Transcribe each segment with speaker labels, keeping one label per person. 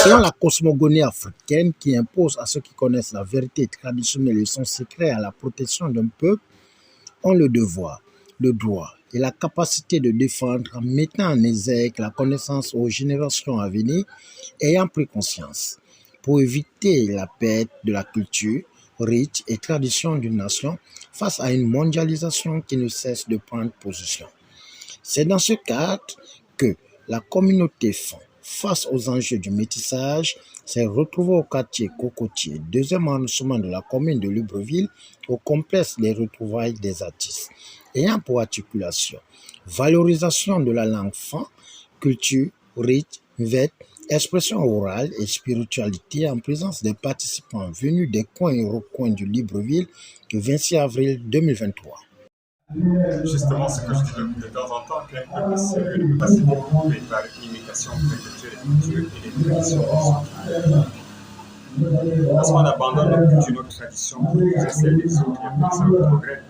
Speaker 1: Selon la cosmogonie africaine qui impose à ceux qui connaissent la vérité traditionnelle et son secret à la protection d'un peuple, ont le devoir, le droit et la capacité de défendre en mettant en exergue la connaissance aux générations à venir ayant pris conscience pour éviter la perte de la culture, rites et traditions d'une nation face à une mondialisation qui ne cesse de prendre position. C'est dans ce cadre que la communauté FON, face aux enjeux du métissage, s'est retrouvée au quartier Cocotier, deuxième arrondissement de la commune de Libreville, au complexe des retrouvailles des artistes, ayant pour articulation valorisation de la langue FON, culture, rite, vêtements, expression orale et spiritualité en présence des participants venus des coins et recoins du Libreville le 26 avril 2023.
Speaker 2: Justement, ce que je dis de temps en temps, qu'un peuple sérieux ne peut pas se développer par l'imitation perpétuelle des cultures et des traditions. Lorsqu'on abandonne nos cultures, nos traditions pour épouser celles des autres et appeler ça le progrès,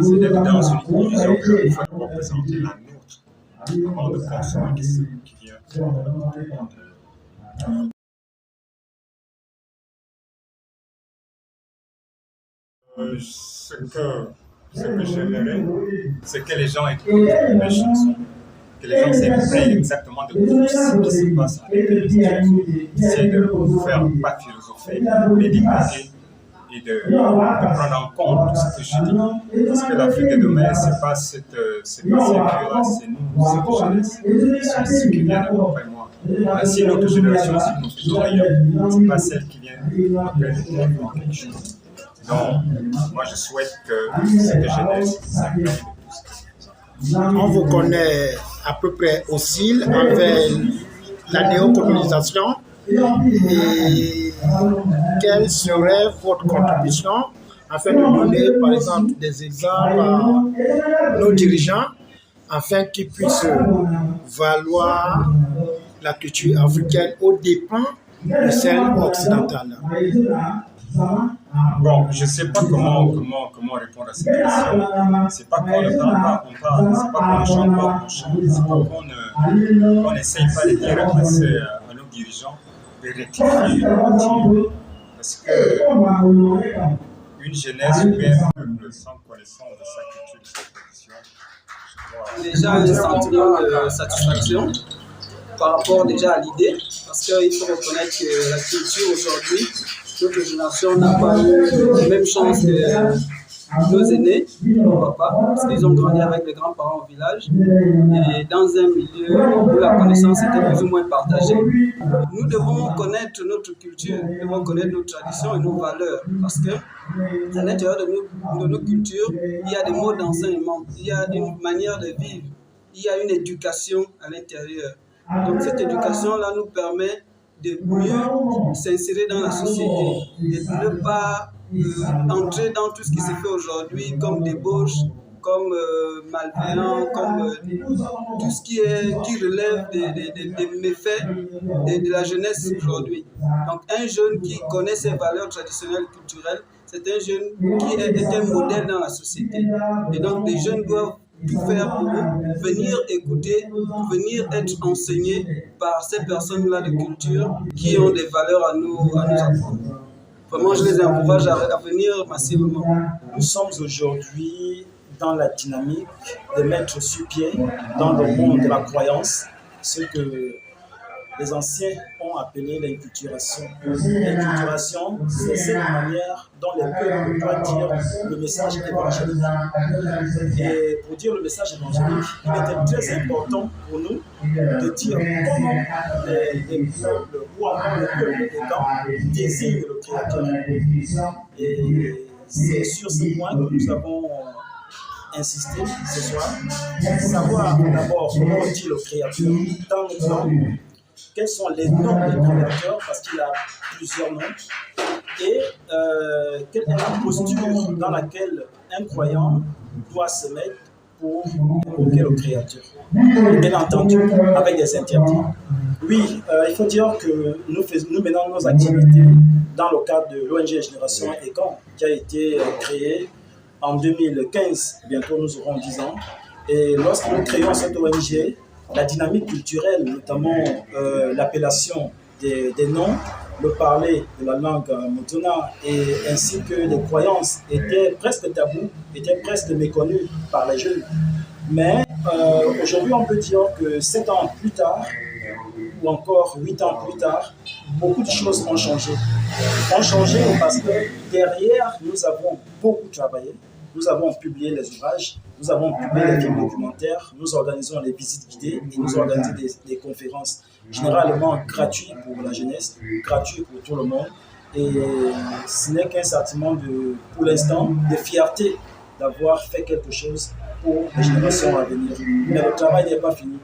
Speaker 2: c'est d'être dans une illusion qu'il faut représenter la nôtre avant de consommer ce qui vient de notre monde. Ce que j'aimerais, c'est que les gens écoutent mes chansons, que les gens s'imprègnent exactement de tout ce qui se passe avec les musiques. Essayer de faire pas philosopher, mais d'écouter et de prendre en compte tout ce que je dis. Parce que l'Afrique de demain, c'est pas cette violence, c'est nous, cette jeunesse, qui sont ceux qui viennent après moi. Si notre génération, si nous faisons rien, c'est pas celle qui vient après nous quelque chose. Donc, moi, je souhaite que cette jeunesse s'appelle de tout ça.
Speaker 1: On vous connaît à peu près aussi avec la néocolonisation. Et quelle serait votre contribution afin de donner, par exemple, des exemples à nos dirigeants afin qu'ils puissent valoir la culture africaine aux dépens de celle occidentale?
Speaker 2: Bon, je ne sais pas comment répondre à cette question. C'est pas qu'on ne parle pas, on parle. C'est pas qu'on ne chante pas, on chante. C'est pas qu'on n'essaye pas de dire à nos dirigeants de rectifier. Parce que une jeunesse ou bien un peuple sans connaissance de sa culture, de sa tradition,
Speaker 3: déjà un sentiment de satisfaction par rapport déjà à l'idée, parce qu'il faut reconnaître que la culture aujourd'hui, notre génération n'a pas eu la même chance que nos aînés, nos papas, parce qu'ils ont grandi avec les grands-parents au village et dans un milieu où la connaissance était plus ou moins partagée. Nous devons connaître notre culture, nous devons connaître nos traditions et nos valeurs, parce que à l'intérieur de nos cultures, il y a des modes d'enseignement, il y a une manière de vivre, il y a une éducation à l'intérieur. Donc cette éducation-là nous permet de mieux s'insérer dans la société, de ne pas entrer dans tout ce qui se fait aujourd'hui comme débauche, comme malveillant, comme tout ce qui relève des méfaits de la jeunesse aujourd'hui. Donc un jeune qui connaît ses valeurs traditionnelles et culturelles, c'est un jeune qui est un modèle dans la société. Et donc les jeunes doivent tout faire pour venir écouter, venir être enseignés par ces personnes-là de culture qui ont des valeurs à nous apprendre. Vraiment, je les encourage à venir massivement.
Speaker 4: Nous sommes aujourd'hui dans la dynamique de mettre sur pied dans le monde de la croyance ce que les anciens ont appelé l'inculturation. L'inculturation, c'est cette manière dont les peuples doivent dire le message évangélique. Et pour dire le message évangélique, il était très important pour nous de dire comment les peuples ou encore le peuple des désirent le Créateur. Et c'est sur ce point que nous avons insisté ce soir. Savoir d'abord comment on dit le Créateur dans notre langue. quels sont les noms des créateurs, parce qu'il a plusieurs noms, et quelle est la posture dans laquelle un croyant doit se mettre pour invoquer le Créateur. Et bien entendu, avec des interdits. Oui, il faut dire que nous menons nos activités dans le cadre de l'ONG Génération Écan, qui a été créée en 2015. Bientôt, nous aurons 10 ans. Et lorsque nous créons cette ONG, la dynamique culturelle, notamment l'appellation des noms, le parler de la langue Motuna, et ainsi que les croyances étaient presque tabous, étaient presque méconnues par les jeunes. Mais aujourd'hui, on peut dire que 7 ans plus tard, ou encore 8 ans plus tard, beaucoup de choses ont changé. Ont changé parce que derrière, nous avons beaucoup travaillé. Nous avons publié les ouvrages, nous avons publié les films documentaires, nous organisons les visites guidées et nous organisons des conférences généralement gratuites pour la jeunesse, gratuites pour tout le monde. Et ce n'est qu'un sentiment pour l'instant, de fierté d'avoir fait quelque chose pour les générations à venir. Mais le travail n'est pas fini.